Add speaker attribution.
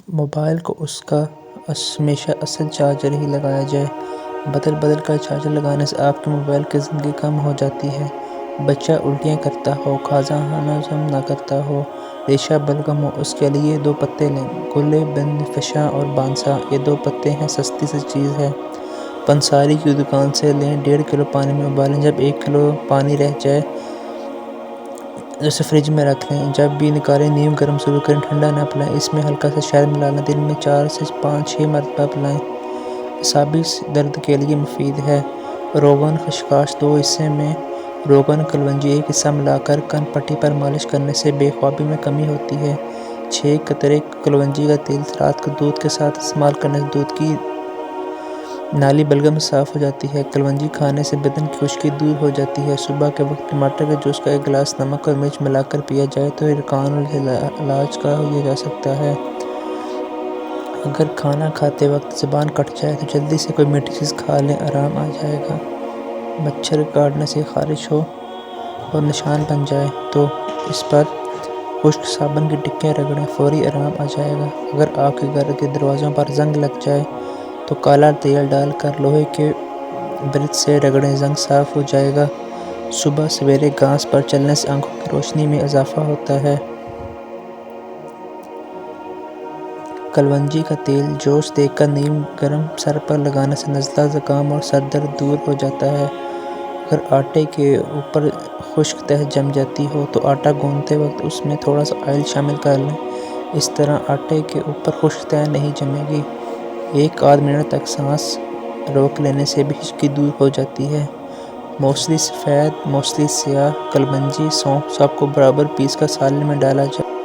Speaker 1: Mobile کو اس کا ہمیشہ اصل چارجر ہی لگایا جائے۔ بدل بدل کر چارجر لگانے سے آپ کے موبائل کی زندگی کم ہو جاتی ہے۔ بچہ الٹیاں کرتا ہو، کھانا ہضم نہ کرتا ہو، ریشہ بلغم ہو، اس کے لیے 2 پتے لیں۔ گلے، بن فشاں اور بانسا، یہ 2 پتے ہیں، سستی سی چیز ہے، پنساری کی دکان سے لیں۔ 1.5 کلو پانی میں ابالیں، جب 1 کلو پانی رہ جائے اسے فریج میں رکھ لیں، جب بھی نکالیں نیم گرم شروع کریں، ٹھنڈا نہ پلائیں، اس میں ہلکا سا شہد ملا لیں، دن میں 4 سے 5-6 مرتبہ پلائیں، اعصابی درد کے لیے مفید ہے۔ روغن خشخاش 2 حصے میں روغن کلونجی 1 حصہ ملا کر کن پٹی پر مالش کرنے سے بے خوابی میں کمی ہوتی ہے۔ 6 قطرے کلونجی کا تیل رات کو دودھ کے ساتھ استعمال کرنے سے دودھ کی نالی بلغم صاف ہو جاتی ہے۔ کلونجی کھانے سے بدن کی خشکی دور ہو جاتی ہے۔ صبح کے وقت ٹماٹر کے جوس کا 1 گلاس نمک اور مرچ ملا کر پیا جائے تو یرقان العلاج کیا جا سکتا ہے۔ اگر کھانا کھاتے وقت زبان کٹ جائے تو جلدی سے کوئی میٹھی چیز کھا لیں، آرام آ جائے گا۔ مچھر کاٹنے سے خارش ہو اور نشان بن جائے تو اس پر خشک صابن کی ٹکیاں رگڑیں، فوری آرام آ جائے گا۔ اگر آپ کے گھر کے دروازوں پر زنگ لگ جائے تو کالا تیل ڈال کر لوہے کے برش سے رگڑیں، زنگ صاف ہو جائے گا۔ صبح سویرے گھاس پر چلنے سے آنکھوں کی روشنی میں اضافہ ہوتا ہے۔ کلونجی کا تیل جوش دے کر نیم گرم سر پر لگانے سے نزلہ، زکام اور سر درد دور ہو جاتا ہے۔ اگر آٹے کے اوپر خشک تہہ جم جاتی ہو تو آٹا گوندھتے وقت اس میں تھوڑا سا آئل شامل کر لیں، اس طرح آٹے کے اوپر خشک تہہ نہیں جمے گی۔ 1-8 منٹ تک سانس روک لینے سے بھی خشکی دور ہو جاتی ہے۔ موصلی سفید، موصلی سیاہ، کلونجی، سونف سب کو برابر پیس کر سالن میں ڈالا جائے۔